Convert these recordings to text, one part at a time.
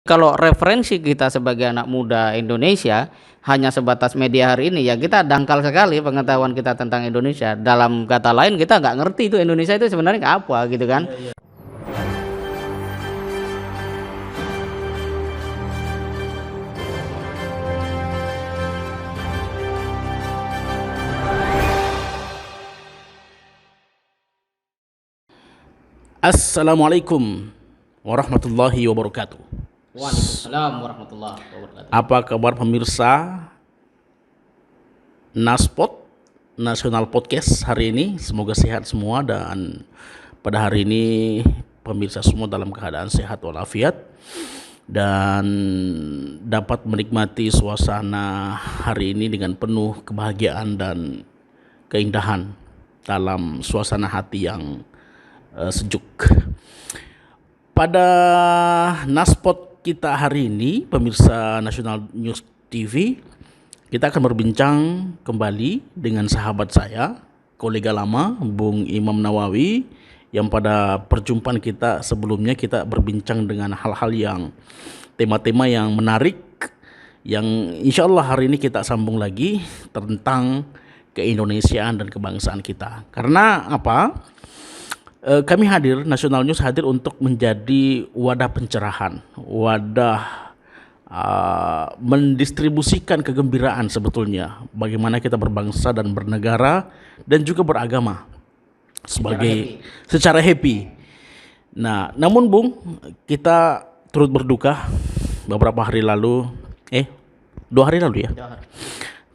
Kalau referensi kita sebagai anak muda Indonesia hanya sebatas media hari ini, ya kita dangkal sekali pengetahuan kita tentang Indonesia. Dalam kata lain, kita nggak ngerti itu Indonesia itu sebenarnya apa gitu kan. Assalamualaikum warahmatullahi wabarakatuh. Waalaikumsalam warahmatullahi wabarakatuh. Apa kabar pemirsa Naspot Nasional Podcast hari ini? Semoga sehat semua, dan pada hari ini pemirsa semua dalam keadaan sehat walafiat dan dapat menikmati suasana hari ini dengan penuh kebahagiaan dan keindahan dalam suasana hati yang sejuk. Pada Naspot kita hari ini, pemirsa National News TV, kita akan berbincang kembali dengan sahabat saya, kolega lama, Bung Imam Nawawi, yang pada perjumpaan kita sebelumnya kita berbincang dengan hal-hal yang tema-tema yang menarik, yang insya Allah hari ini kita sambung lagi tentang keindonesiaan dan kebangsaan kita. Karena apa? Kami hadir, National News hadir untuk menjadi wadah pencerahan, wadah mendistribusikan kegembiraan sebetulnya bagaimana kita berbangsa dan bernegara dan juga beragama secara happy. Nah, namun Bung, kita turut berduka beberapa hari lalu, 2 hari lalu ya,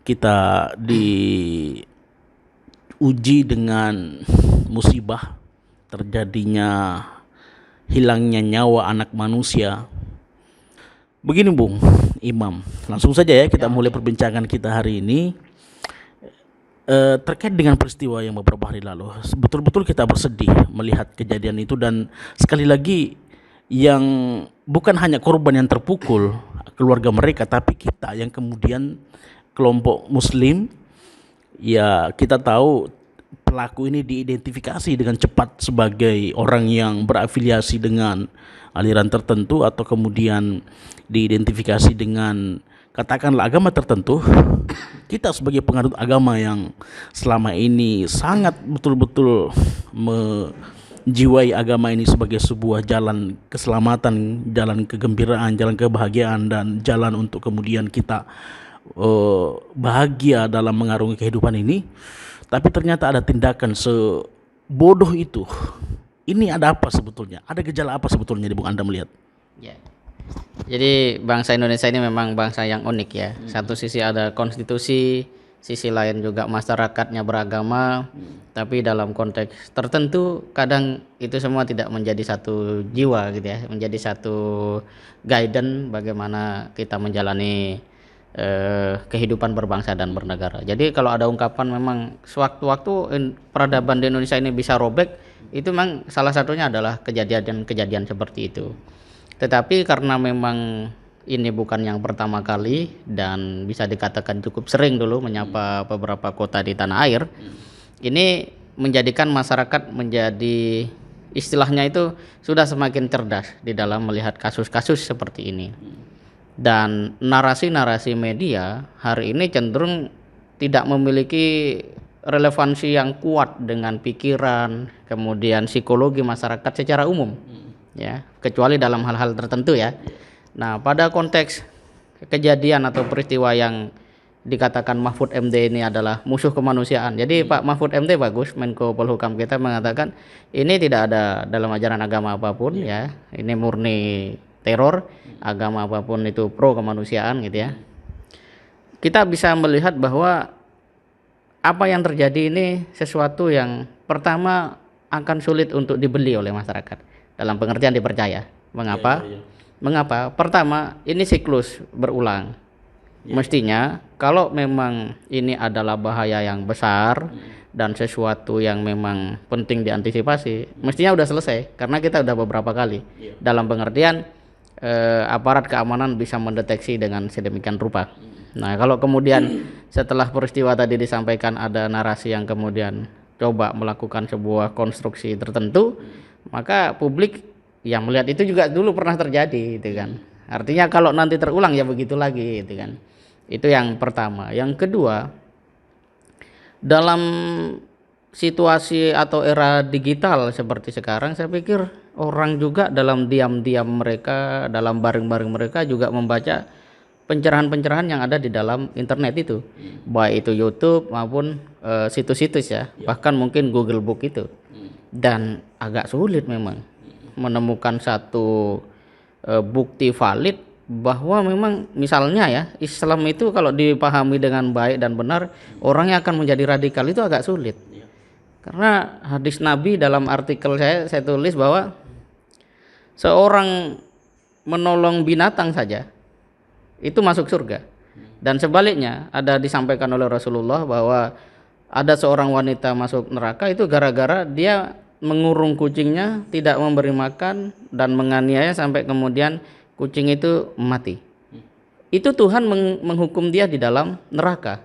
kita diuji dengan musibah terjadinya hilangnya nyawa anak manusia. Begini Bung Imam, langsung saja ya kita mulai perbincangan kita hari ini terkait dengan peristiwa yang beberapa hari lalu. Betul-betul kita bersedih melihat kejadian itu, dan sekali lagi yang bukan hanya korban yang terpukul, keluarga mereka, tapi kita yang kemudian kelompok muslim, ya kita tahu pelaku ini diidentifikasi dengan cepat sebagai orang yang berafiliasi dengan aliran tertentu, atau kemudian diidentifikasi dengan katakanlah agama tertentu. Kita sebagai penganut agama yang selama ini sangat betul-betul menjiwai agama ini sebagai sebuah jalan keselamatan, jalan kegembiraan, jalan kebahagiaan, dan jalan untuk kemudian kita bahagia dalam mengarungi kehidupan ini. Tapi ternyata ada tindakan sebodoh itu. Ini ada apa sebetulnya? Ada gejala apa sebetulnya di Bung Anda melihat? Ya. Jadi bangsa Indonesia ini memang bangsa yang unik ya. Satu sisi ada konstitusi, sisi lain juga masyarakatnya beragama. Tapi dalam konteks tertentu kadang itu semua tidak menjadi satu jiwa gitu ya, menjadi satu guidance bagaimana kita menjalani kehidupan berbangsa dan bernegara. Jadi kalau ada ungkapan memang sewaktu-waktu peradaban di Indonesia ini bisa robek, itu memang salah satunya adalah kejadian-kejadian seperti itu. Tetapi karena memang ini bukan yang pertama kali dan bisa dikatakan cukup sering dulu menyapa beberapa kota di tanah air, ini menjadikan masyarakat menjadi istilahnya itu sudah semakin cerdas di dalam melihat kasus-kasus seperti ini. Dan narasi-narasi media hari ini cenderung tidak memiliki relevansi yang kuat dengan pikiran, kemudian psikologi masyarakat secara umum, ya, kecuali dalam hal-hal tertentu ya. Nah, pada konteks kejadian atau peristiwa yang dikatakan Mahfud MD ini adalah musuh kemanusiaan. Jadi Pak Mahfud MD bagus, Menko Polhukam kita mengatakan ini tidak ada dalam ajaran agama apapun ya, ini murni teror, agama apapun itu pro kemanusiaan gitu ya. Kita bisa melihat bahwa apa yang terjadi ini sesuatu yang pertama akan sulit untuk dibeli oleh masyarakat dalam pengertian dipercaya. Mengapa? Mengapa? Pertama, ini siklus berulang. Mestinya kalau memang ini adalah bahaya yang besar dan sesuatu yang memang penting diantisipasi, mestinya udah selesai, karena kita udah beberapa kali dalam pengertian aparat keamanan bisa mendeteksi dengan sedemikian rupa. Nah, kalau kemudian setelah peristiwa tadi disampaikan ada narasi yang kemudian coba melakukan sebuah konstruksi tertentu, maka publik yang melihat itu juga dulu pernah terjadi gitu kan. Artinya kalau nanti terulang ya begitu lagi gitu kan. Itu yang pertama. Yang kedua, dalam situasi atau era digital seperti sekarang, saya pikir orang juga dalam diam-diam mereka, dalam baring-baring mereka juga membaca pencerahan-pencerahan yang ada di dalam internet itu, baik itu YouTube maupun situs-situs ya, bahkan mungkin Google Book itu. Dan agak sulit memang menemukan satu bukti valid bahwa memang misalnya ya, Islam itu kalau dipahami dengan baik dan benar, orangnya akan menjadi radikal itu agak sulit. Karena hadis Nabi dalam artikel saya tulis bahwa seorang menolong binatang saja itu masuk surga. Dan sebaliknya ada disampaikan oleh Rasulullah bahwa ada seorang wanita masuk neraka itu gara-gara dia mengurung kucingnya, tidak memberi makan dan menganiaya sampai kemudian kucing itu mati. Itu Tuhan menghukum dia di dalam neraka.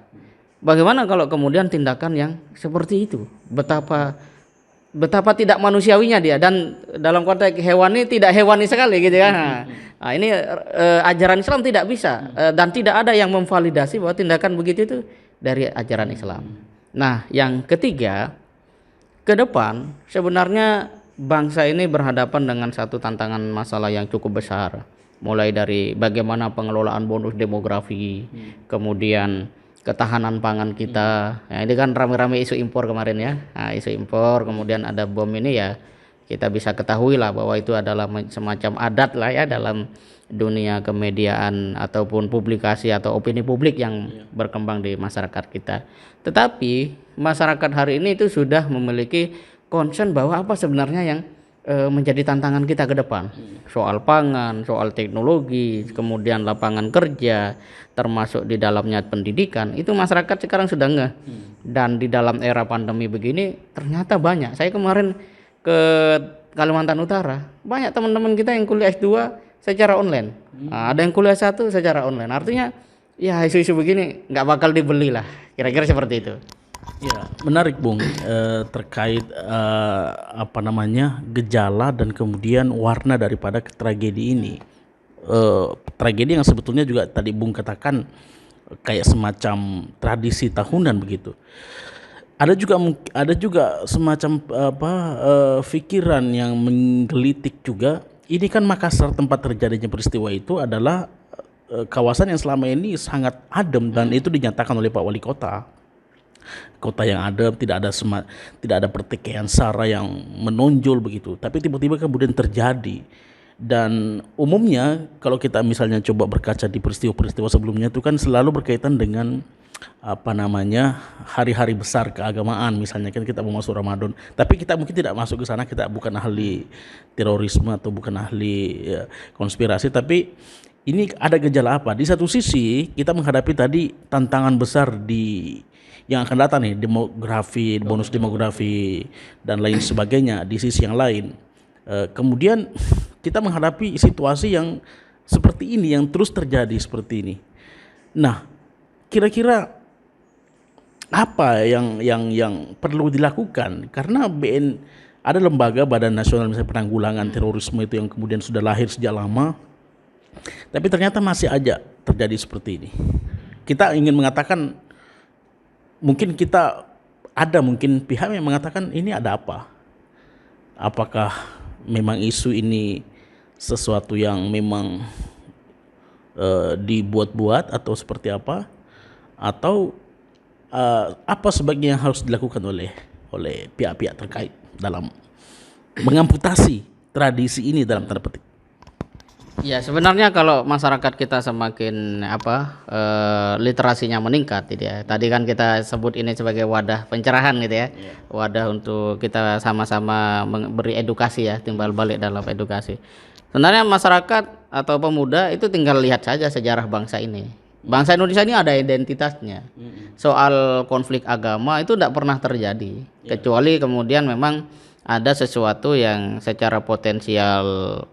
Bagaimana kalau kemudian tindakan yang seperti itu? Betapa tidak manusiawinya dia, dan dalam konteks hewani tidak hewani sekali gitu kan. Nah, ini ajaran Islam tidak bisa dan tidak ada yang memvalidasi bahwa tindakan begitu itu dari ajaran Islam. Nah, yang ketiga, ke depan sebenarnya bangsa ini berhadapan dengan satu tantangan masalah yang cukup besar. Mulai dari bagaimana pengelolaan bonus demografi, kemudian ketahanan pangan kita. Ya, ini kan rame-rame isu impor kemarin ya. Nah, isu impor, kemudian ada bom ini ya. Kita bisa ketahui lah bahwa itu adalah semacam adat lah ya dalam dunia kemediaan ataupun publikasi atau opini publik yang berkembang di masyarakat kita. Tetapi masyarakat hari ini itu sudah memiliki concern bahwa apa sebenarnya yang menjadi tantangan kita ke depan, soal pangan, soal teknologi, kemudian lapangan kerja, termasuk di dalamnya pendidikan. Itu masyarakat sekarang sudah ngeh. Dan di dalam era pandemi begini ternyata banyak. Saya kemarin ke Kalimantan Utara, banyak teman-teman kita yang kuliah S2 secara online. Nah, ada yang kuliah S1 secara online. Artinya ya isu-isu begini nggak bakal dibeli lah. Kira-kira seperti itu. Ya, menarik Bung, terkait gejala dan kemudian warna daripada tragedi ini. Tragedi yang sebetulnya juga tadi Bung katakan kayak semacam tradisi tahunan begitu. Ada juga semacam pikiran yang menggelitik juga. Ini kan Makassar, tempat terjadinya peristiwa itu adalah kawasan yang selama ini sangat adem dan itu dinyatakan oleh Pak Wali Kota. Kota yang adem, tidak ada pertikaian sara yang menonjol begitu. Tapi tiba-tiba kemudian terjadi. Dan umumnya kalau kita misalnya coba berkaca di peristiwa-peristiwa sebelumnya itu kan selalu berkaitan dengan hari-hari besar keagamaan. Misalnya kan kita mau masuk Ramadan, tapi kita mungkin tidak masuk ke sana, kita bukan ahli terorisme atau bukan ahli konspirasi, tapi ini ada gejala apa? Di satu sisi kita menghadapi tadi tantangan besar yang akan datang nih, demografi, bonus demografi dan lain sebagainya. Di sisi yang lain kemudian kita menghadapi situasi yang seperti ini, yang terus terjadi seperti ini. Nah, kira-kira apa yang perlu dilakukan? Karena ada lembaga Badan Nasional misalnya Penanggulangan Terorisme itu yang kemudian sudah lahir sejak lama, tapi ternyata masih aja terjadi seperti ini. Kita ingin mengatakan, mungkin pihak yang mengatakan ini ada apa? Apakah memang isu ini sesuatu yang memang dibuat-buat atau seperti apa? Atau apa sebaiknya yang harus dilakukan oleh pihak-pihak terkait dalam mengamputasi tradisi ini dalam tanda petik? Ya, sebenarnya kalau masyarakat kita semakin literasinya meningkat gitu ya. Tadi kan kita sebut ini sebagai wadah pencerahan gitu ya. Wadah untuk kita sama-sama beri edukasi ya, timbal balik dalam edukasi. Sebenarnya masyarakat atau pemuda itu tinggal lihat saja sejarah bangsa ini. Bangsa Indonesia ini ada identitasnya. Soal konflik agama itu tidak pernah terjadi, kecuali kemudian memang ada sesuatu yang secara potensial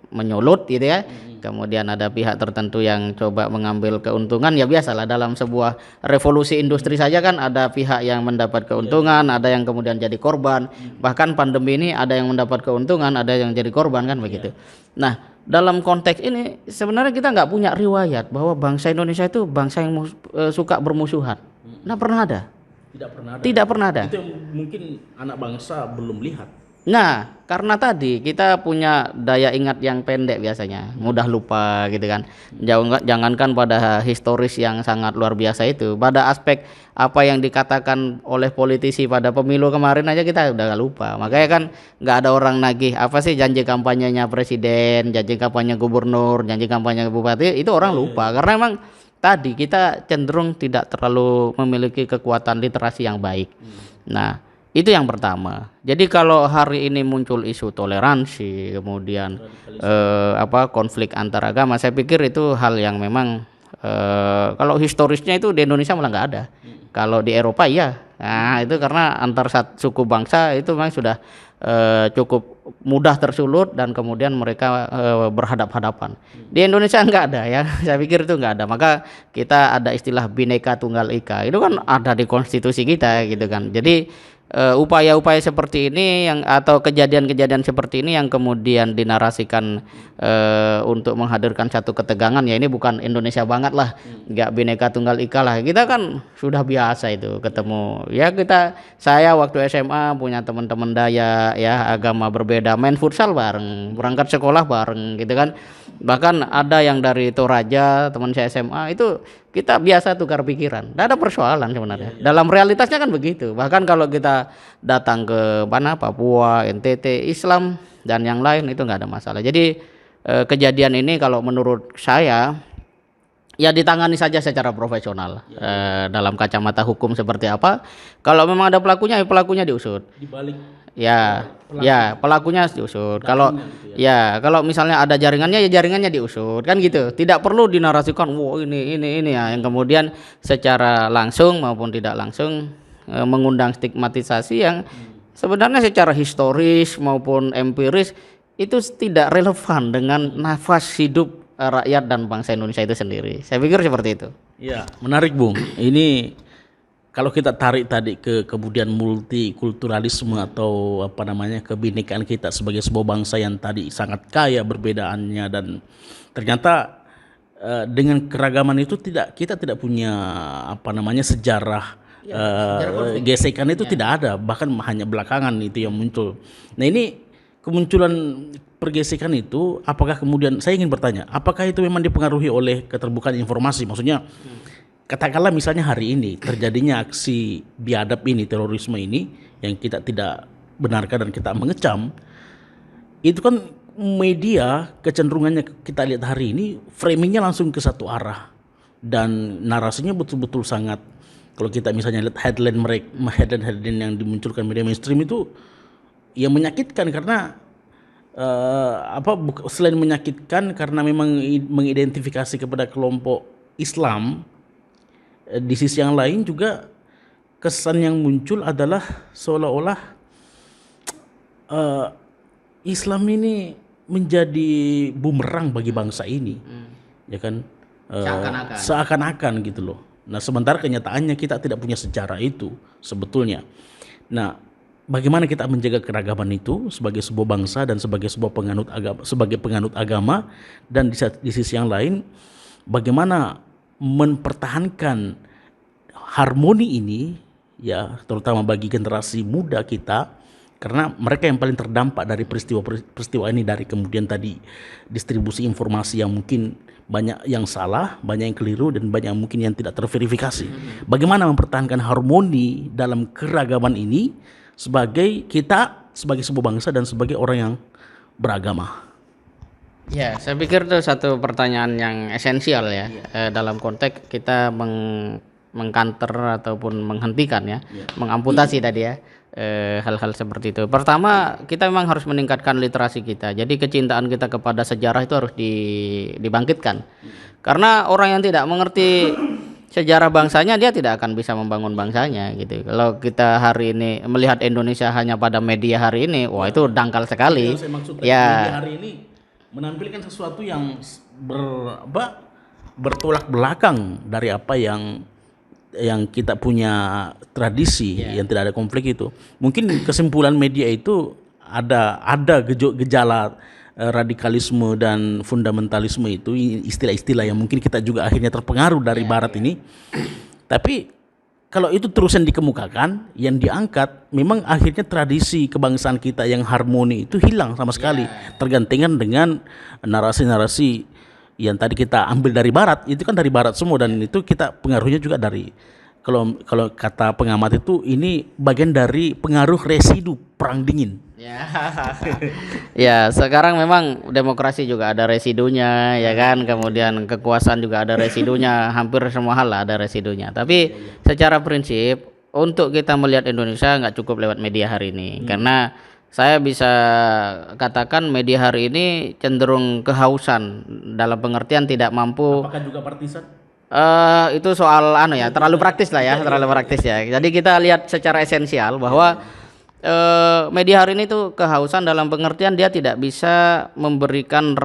menyulut gitu ya, kemudian ada pihak tertentu yang coba mengambil keuntungan. Ya biasalah dalam sebuah revolusi industri saja kan ada pihak yang mendapat keuntungan, ada yang kemudian jadi korban. Bahkan pandemi ini ada yang mendapat keuntungan, ada yang jadi korban kan begitu. Nah, dalam konteks ini sebenarnya kita nggak punya riwayat bahwa bangsa Indonesia itu bangsa yang suka bermusuhan. Nah, pernah ada? Tidak pernah ada. Tidak pernah ada. Itu yang mungkin anak bangsa belum lihat. Nah, karena tadi kita punya daya ingat yang pendek biasanya, mudah lupa gitu kan. Jangankan pada historis yang sangat luar biasa itu, pada aspek apa yang dikatakan oleh politisi pada pemilu kemarin aja kita udah lupa. Makanya kan nggak ada orang nagih apa sih janji kampanyenya presiden, janji kampanye gubernur, janji kampanye bupati, itu orang lupa karena emang tadi kita cenderung tidak terlalu memiliki kekuatan literasi yang baik. Nah, itu yang pertama. Jadi kalau hari ini muncul isu toleransi, kemudian konflik antar agama, saya pikir itu hal yang memang kalau historisnya itu di Indonesia malah nggak ada. Kalau di Eropa iya. Nah, itu karena antar suku bangsa itu memang sudah cukup mudah tersulut dan kemudian mereka berhadap-hadapan. Di Indonesia nggak ada ya. Saya pikir itu nggak ada. Maka kita ada istilah Bhinneka Tunggal Ika. Itu kan ada di konstitusi kita gitu kan. Jadi upaya-upaya seperti ini yang atau kejadian-kejadian seperti ini yang kemudian dinarasikan untuk menghadirkan satu ketegangan, ya ini bukan Indonesia banget lah, nggak Bhinneka Tunggal Ika lah, kita kan sudah biasa itu ketemu ya. Saya waktu SMA punya teman-teman Dayak ya, agama berbeda, main futsal bareng, berangkat sekolah bareng gitu kan. Bahkan ada yang dari Toraja, teman saya SMA, itu kita biasa tukar pikiran, tidak ada persoalan sebenarnya. Dalam realitasnya kan begitu. Bahkan kalau kita datang ke Papua, NTT, Islam dan yang lain itu nggak ada masalah. Jadi kejadian ini kalau menurut saya ya ditangani saja secara profesional dalam kacamata hukum seperti apa. Kalau memang ada pelakunya, ya pelakunya diusut. Pelakunya diusut. Kalau kalau misalnya ada jaringannya, ya jaringannya diusut kan gitu. Tidak perlu dinarasikan ini ya, yang kemudian secara langsung maupun tidak langsung mengundang stigmatisasi yang sebenarnya secara historis maupun empiris itu tidak relevan dengan nafas hidup rakyat dan bangsa Indonesia itu sendiri. Saya pikir seperti itu. Ya, menarik Bung. Ini kalau kita tarik tadi ke kemudian multikulturalisme atau kebinekaan kita sebagai sebuah bangsa yang tadi sangat kaya perbedaannya, dan ternyata dengan keragaman itu kita tidak punya sejarah gesekan itu tidak ada, bahkan hanya belakangan itu yang muncul. Nah, ini kemunculan pergesekan itu, apakah kemudian saya ingin bertanya, apakah itu memang dipengaruhi oleh keterbukaan informasi? Maksudnya katakanlah misalnya hari ini terjadinya aksi biadab ini, terorisme ini yang kita tidak benarkan dan kita mengecam, itu kan media kecenderungannya kita lihat hari ini framingnya langsung ke satu arah dan narasinya betul-betul sangat, kalau kita misalnya lihat headline yang dimunculkan media mainstream itu yang menyakitkan karena selain menyakitkan karena memang mengidentifikasi kepada kelompok Islam, di sisi yang lain juga kesan yang muncul adalah seolah-olah Islam ini menjadi bumerang bagi bangsa ini, ya kan? Seakan-akan gitu loh. Nah, sementara kenyataannya kita tidak punya sejarah itu sebetulnya. Nah, bagaimana kita menjaga keragaman itu sebagai sebuah bangsa dan sebagai sebuah penganut agama, dan di sisi yang lain bagaimana mempertahankan harmoni ini ya, terutama bagi generasi muda kita, karena mereka yang paling terdampak dari peristiwa ini, dari kemudian tadi distribusi informasi yang mungkin banyak yang salah, banyak yang keliru, dan banyak yang mungkin yang tidak terverifikasi. Bagaimana mempertahankan harmoni dalam keragaman ini sebagai sebuah bangsa dan sebagai orang yang beragama? Ya, saya pikir itu satu pertanyaan yang esensial ya, dalam konteks kita mengkanter ataupun menghentikan ya, mengamputasi tadi ya, hal-hal seperti itu. Pertama, kita memang harus meningkatkan literasi kita. Jadi kecintaan kita kepada sejarah itu harus dibangkitkan. Karena orang yang tidak mengerti sejarah bangsanya, dia tidak akan bisa membangun bangsanya gitu. Kalau kita hari ini melihat Indonesia hanya pada media hari ini, wah itu dangkal sekali. Yang saya maksud ya media hari ini menampilkan sesuatu yang bertolak belakang dari apa yang kita punya tradisi yang tidak ada konflik itu. Mungkin kesimpulan media itu ada gejala radikalisme dan fundamentalisme itu, istilah-istilah yang mungkin kita juga akhirnya terpengaruh dari barat ini. Tapi kalau itu terusan dikemukakan, yang diangkat memang akhirnya tradisi kebangsaan kita yang harmoni itu hilang sama sekali, tergantikan dengan narasi-narasi yang tadi kita ambil dari barat. Itu kan dari barat semua, dan itu kita pengaruhnya juga dari, kalau kata pengamat itu, ini bagian dari pengaruh residu perang dingin. Ya, ya sekarang memang demokrasi juga ada residunya, ya kan. Kemudian kekuasaan juga ada residunya, hampir semua hal lah ada residunya. Tapi secara prinsip untuk kita melihat Indonesia nggak cukup lewat media hari ini, karena saya bisa katakan media hari ini cenderung kehausan, dalam pengertian tidak mampu. Apakah juga partisan? Itu soal terlalu praktis lah ya, terlalu praktis ya. Jadi kita lihat secara esensial bahwa media hari ini tuh kehausan dalam pengertian dia tidak bisa memberikan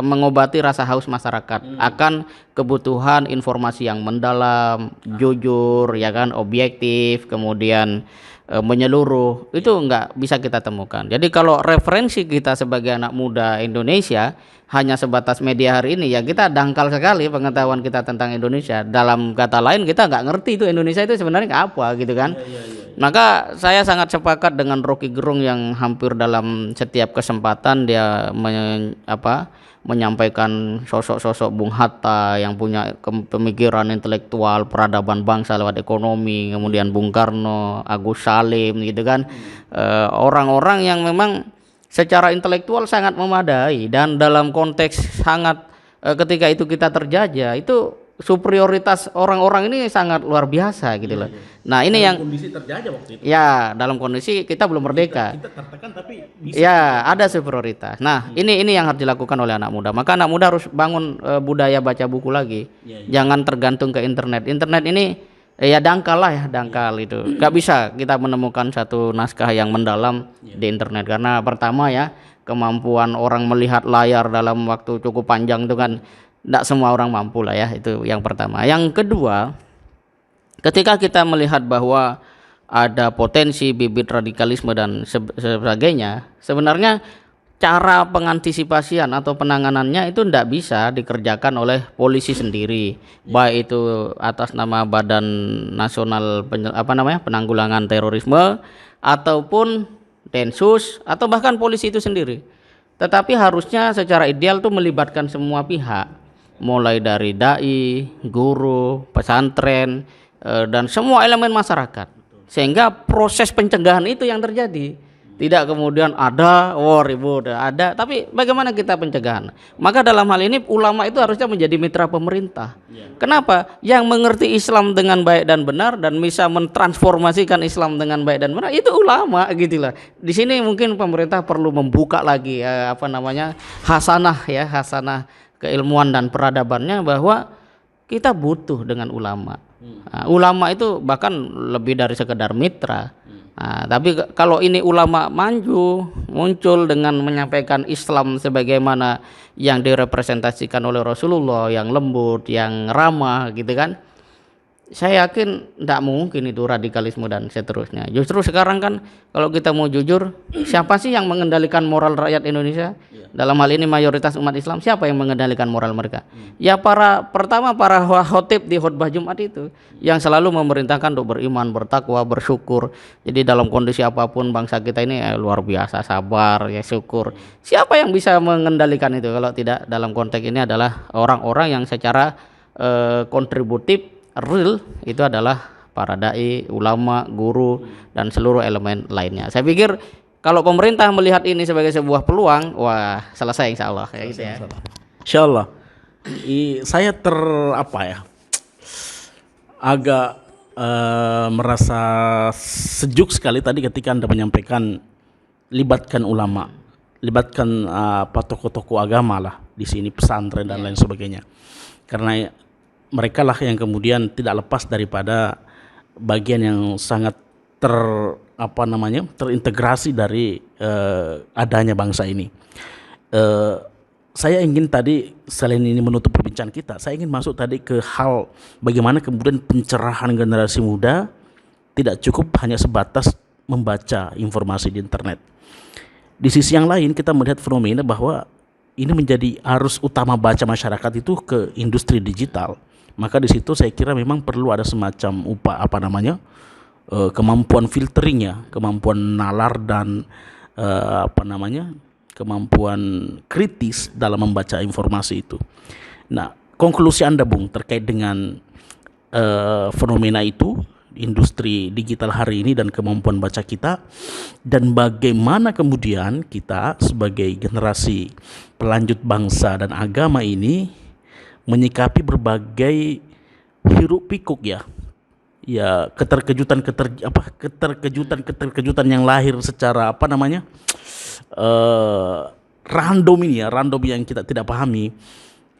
mengobati rasa haus masyarakat akan kebutuhan informasi yang mendalam, jujur, ya kan, objektif, kemudian menyeluruh. Itu nggak bisa kita temukan. Jadi kalau referensi kita sebagai anak muda Indonesia hanya sebatas media hari ini, ya kita dangkal sekali pengetahuan kita tentang Indonesia. Dalam kata lain, kita nggak ngerti itu Indonesia itu sebenarnya apa gitu kan. Maka saya sangat sepakat dengan Rocky Gerung yang hampir dalam setiap kesempatan dia menyampaikan sosok-sosok Bung Hatta yang punya pemikiran intelektual peradaban bangsa lewat ekonomi, kemudian Bung Karno, Agus Salim gitu kan. Orang-orang yang memang secara intelektual sangat memadai, dan dalam konteks sangat ketika itu kita terjajah, itu superioritas orang-orang ini sangat luar biasa gitu loh. Nah, ini yang kondisi terjajah waktu itu. Ya, dalam kondisi kita belum merdeka. Kita tertekan tapi bisa. Ya, ada superioritas. Nah, ini yang harus dilakukan oleh anak muda. Maka anak muda harus bangun budaya baca buku lagi. Jangan tergantung ke internet. Internet ini ya dangkal lah ya, dangkal itu. Gak bisa kita menemukan satu naskah yang mendalam di internet, karena pertama ya, kemampuan orang melihat layar dalam waktu cukup panjang itu kan tidak semua orang mampu lah ya, itu yang pertama. Yang kedua, ketika kita melihat bahwa ada potensi bibit radikalisme dan sebagainya, sebenarnya cara pengantisipasian atau penanganannya itu tidak bisa dikerjakan oleh polisi sendiri, baik itu atas nama Badan Nasional Penanggulangan Terorisme ataupun Densus atau bahkan polisi itu sendiri. Tetapi harusnya secara ideal tuh melibatkan semua pihak, mulai dari dai, guru, pesantren, dan semua elemen masyarakat, sehingga proses pencegahan itu yang terjadi. Tidak kemudian ada ribut, ada, tapi bagaimana kita pencegahan? Maka dalam hal ini ulama itu harusnya menjadi mitra pemerintah. Kenapa? Yang mengerti Islam dengan baik dan benar dan bisa mentransformasikan Islam dengan baik dan benar itu ulama gitu lah. Di sini mungkin pemerintah perlu membuka lagi hasanah keilmuan dan peradabannya, bahwa kita butuh dengan ulama. Ulama itu bahkan lebih dari sekedar mitra. Tapi kalau ini ulama muncul dengan menyampaikan Islam sebagaimana yang direpresentasikan oleh Rasulullah, yang lembut, yang ramah gitu kan, saya yakin tidak mungkin itu radikalisme dan seterusnya. Justru sekarang kan kalau kita mau jujur, siapa sih yang mengendalikan moral rakyat Indonesia? Dalam hal ini mayoritas umat Islam, siapa yang mengendalikan moral mereka? Ya para khotib di khutbah Jumat itu, yang selalu memerintahkan untuk beriman, bertakwa, bersyukur. Jadi dalam kondisi apapun bangsa kita ini luar biasa, sabar, ya syukur. Siapa yang bisa mengendalikan itu kalau tidak dalam konteks ini adalah orang-orang yang secara kontributif real, itu adalah para dai, ulama, guru, dan seluruh elemen lainnya. Saya pikir kalau pemerintah melihat ini sebagai sebuah peluang, wah selesai insya Allah. Kayak gitu ya. Insya Allah. Saya agak merasa sejuk sekali tadi ketika Anda menyampaikan libatkan ulama, libatkan tokoh-tokoh agama lah di sini, pesantren dan lain sebagainya. Karena mereka lah yang kemudian tidak lepas daripada bagian yang sangat terintegrasi dari adanya bangsa ini. eh, saya ingin tadi selain ini menutup perbincangan kita, saya ingin masuk tadi ke hal bagaimana kemudian pencerahan generasi muda tidak cukup hanya sebatas membaca informasi di internet. Di sisi yang lain kita melihat fenomena bahwa ini menjadi arus utama baca masyarakat itu ke industri digital. Maka di situ saya kira memang perlu ada semacam kemampuan filteringnya, kemampuan nalar dan kemampuan kritis dalam membaca informasi itu. Nah, konklusi Anda Bung terkait dengan fenomena itu, industri digital hari ini dan kemampuan baca kita, dan bagaimana kemudian kita sebagai generasi pelanjut bangsa dan agama ini menyikapi berbagai hiruk pikuk keterkejutan yang lahir secara random yang kita tidak pahami.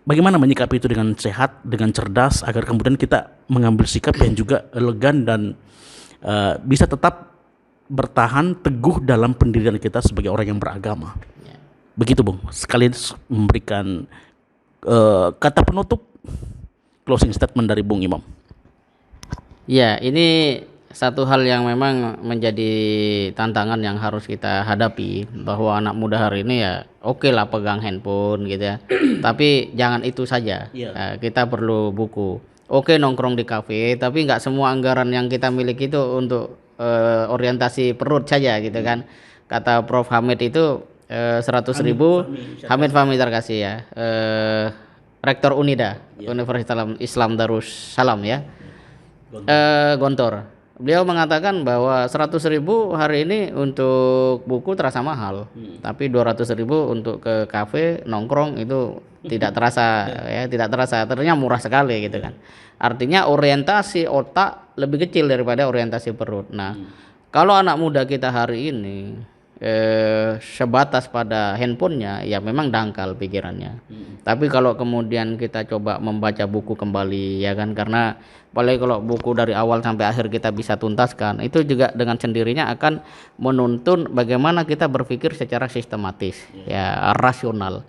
Bagaimana menyikapi itu dengan sehat, dengan cerdas, agar kemudian kita mengambil sikap yang juga elegan dan bisa tetap bertahan teguh dalam pendirian kita sebagai orang yang beragama. Begitu Bung, sekalian memberikan kata penutup, closing statement dari Bung Imam. Ya, ini satu hal yang memang menjadi tantangan yang harus kita hadapi, bahwa anak muda hari ini ya oke lah pegang handphone gitu ya. Tapi jangan itu saja. Kita perlu buku. Oke nongkrong di kafe, tapi nggak semua anggaran yang kita miliki itu untuk orientasi perut saja gitu kan. Kata Prof Hamid itu 100.000, Hamid Fahmi Tarkasi ya, Rektor Unida, Universitas Islam Darussalam ya, Gontor. Beliau mengatakan bahwa 100.000 hari ini untuk buku terasa mahal, tapi 200.000 untuk ke kafe nongkrong itu tidak terasa ya, ternyata murah sekali gitu kan. Artinya orientasi otak lebih kecil daripada orientasi perut. Nah, kalau anak muda kita hari ini sebatas pada handphonenya, ya memang dangkal pikirannya. Tapi kalau kemudian kita coba membaca buku kembali ya kan, karena apalagi kalau buku dari awal sampai akhir kita bisa tuntaskan, itu juga dengan sendirinya akan menuntun bagaimana kita berpikir secara sistematis ya, rasional.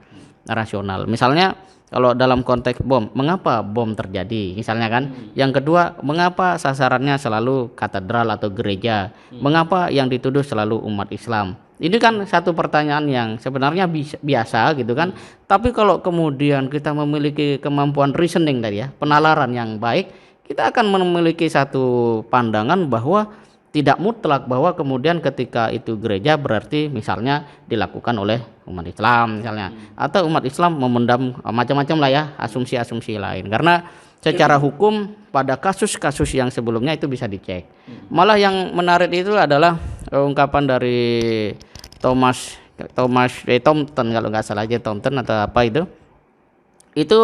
Misalnya kalau dalam konteks bom, mengapa bom terjadi misalnya kan. Yang kedua, mengapa sasarannya selalu katedral atau gereja, mengapa yang dituduh selalu umat Islam. Ini kan satu pertanyaan yang sebenarnya biasa gitu kan. Tapi kalau kemudian kita memiliki kemampuan reasoning tadi ya, penalaran yang baik, kita akan memiliki satu pandangan bahwa tidak mutlak bahwa kemudian ketika itu gereja berarti misalnya dilakukan oleh umat Islam misalnya, atau umat Islam memendam macam-macam lah ya, asumsi-asumsi lain. Karena secara hukum pada kasus-kasus yang sebelumnya itu bisa dicek. Malah yang menarik itu adalah ungkapan dari Thomas Thompson kalau nggak salah aja, Thompson atau apa itu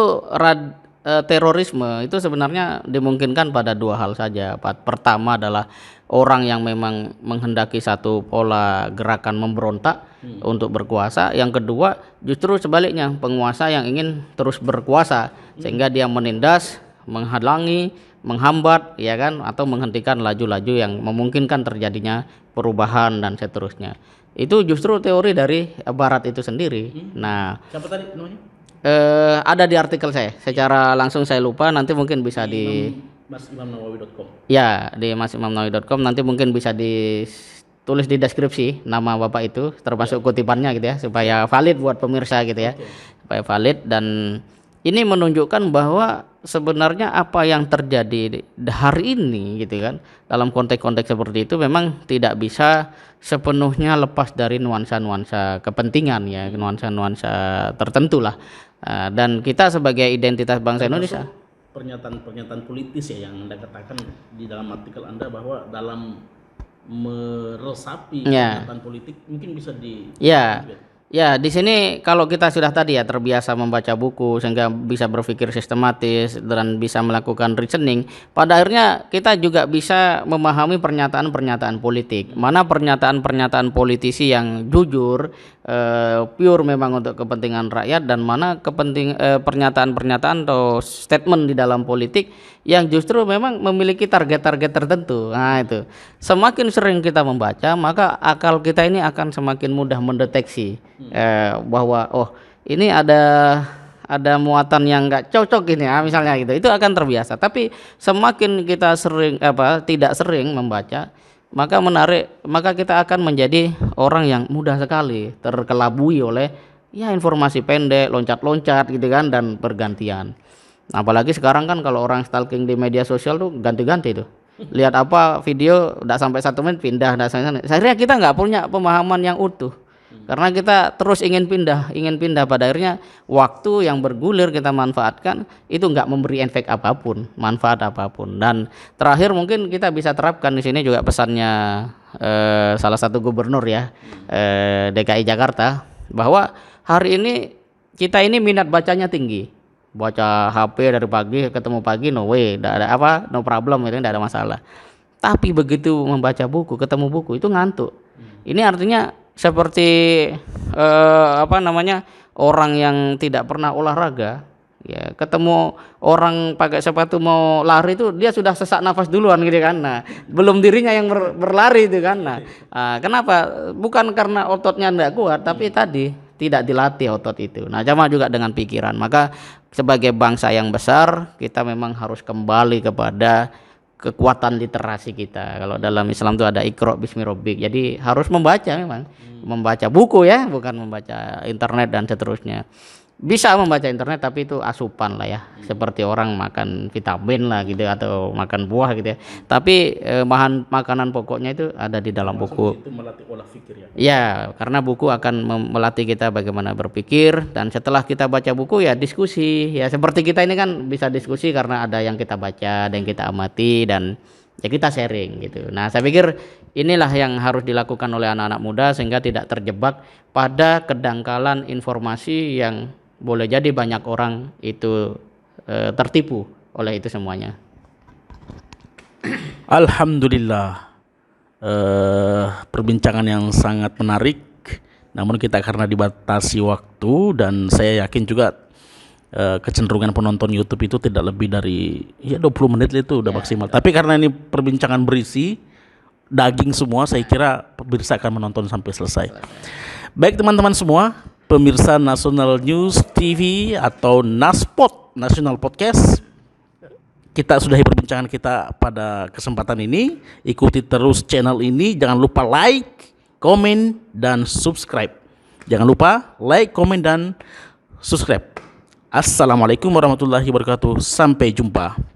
terorisme itu sebenarnya dimungkinkan pada dua hal saja. Pertama adalah orang yang memang menghendaki satu pola gerakan memberontak untuk berkuasa. Yang kedua justru sebaliknya, penguasa yang ingin terus berkuasa sehingga dia menindas, menghalangi, menghambat ya kan, atau menghentikan laju-laju yang memungkinkan terjadinya perubahan dan seterusnya. Itu justru teori dari barat itu sendiri. Nah, siapa tadi namanya? Ada di artikel saya. Secara langsung saya lupa, nanti mungkin bisa di masimamnawawi.com. Ya, di masimamnawawi.com nanti mungkin bisa ditulis di deskripsi nama Bapak itu termasuk kutipannya gitu ya, supaya valid buat pemirsa gitu ya. Supaya valid, dan ini menunjukkan bahwa sebenarnya apa yang terjadi hari ini gitu kan, dalam konteks-konteks seperti itu memang tidak bisa sepenuhnya lepas dari nuansa-nuansa kepentingan ya, nuansa-nuansa tertentu lah. Dan kita sebagai identitas bangsa Indonesia, pernyataan politis ya yang Anda katakan di dalam artikel Anda, bahwa dalam meresapi pernyataan politik mungkin bisa Ya, di sini kalau kita sudah tadi ya terbiasa membaca buku sehingga bisa berpikir sistematis dan bisa melakukan reasoning, pada akhirnya kita juga bisa memahami pernyataan-pernyataan politik. Mana pernyataan-pernyataan politisi yang jujur, pure memang untuk kepentingan rakyat, dan mana pernyataan-pernyataan atau statement di dalam politik yang justru memang memiliki target-target tertentu. Nah, itu. Semakin sering kita membaca, maka akal kita ini akan semakin mudah mendeteksi bahwa oh ini ada muatan yang nggak cocok ini ya misalnya gitu, itu akan terbiasa. Tapi semakin kita tidak sering membaca, maka kita akan menjadi orang yang mudah sekali terkelabui oleh ya informasi pendek, loncat-loncat gitu kan, dan bergantian. Apalagi sekarang kan kalau orang stalking di media sosial tuh ganti-ganti tuh. Lihat apa video udah sampai 1 menit pindah, akhirnya kita nggak punya pemahaman yang utuh. Karena kita terus ingin pindah, pada akhirnya waktu yang bergulir kita manfaatkan itu nggak memberi efek apapun, manfaat apapun. Dan terakhir mungkin kita bisa terapkan di sini juga pesannya salah satu gubernur ya DKI Jakarta, bahwa hari ini kita ini minat bacanya tinggi, baca HP dari pagi ketemu pagi, no way, no problem, itu tidak ada masalah. Tapi begitu membaca buku, ketemu buku itu ngantuk. Ini artinya seperti orang yang tidak pernah olahraga ya, ketemu orang pakai sepatu mau lari itu dia sudah sesak nafas duluan gitu kan. Nah, belum dirinya yang berlari itu kan. Nah, kenapa? Bukan karena ototnya tidak kuat, tapi tadi tidak dilatih otot itu. Nah, sama juga dengan pikiran. Maka sebagai bangsa yang besar, kita memang harus kembali kepada kekuatan literasi kita. Kalau dalam Islam itu ada Iqra bismi rabbik. Jadi harus membaca, memang membaca buku ya, bukan membaca internet dan seterusnya. Bisa membaca internet tapi itu asupan lah ya, seperti orang makan vitamin lah gitu, atau makan buah gitu ya. Tapi makanan pokoknya itu ada di dalam buku. Itu melatih olah pikir ya. Ya, karena buku akan melatih kita bagaimana berpikir, dan setelah kita baca buku ya diskusi. Ya seperti kita ini kan bisa diskusi karena ada yang kita baca, ada yang kita amati, dan ya kita sharing gitu. Nah, saya pikir inilah yang harus dilakukan oleh anak-anak muda sehingga tidak terjebak pada kedangkalan informasi yang boleh jadi banyak orang itu tertipu oleh itu semuanya. Alhamdulillah, perbincangan yang sangat menarik. Namun kita karena dibatasi waktu, dan saya yakin juga kecenderungan penonton YouTube itu tidak lebih dari 20 menit itu udah maksimal. Tapi karena ini perbincangan berisi daging semua, saya kira pemirsa akan menonton sampai selesai. Baik teman-teman semua, pemirsa National News TV atau Naspot National Podcast, kita sudahi perbincangan kita pada kesempatan ini. Ikuti terus channel ini, jangan lupa like, komen, dan subscribe. Jangan lupa like, komen, dan subscribe. Assalamualaikum warahmatullahi wabarakatuh. Sampai jumpa.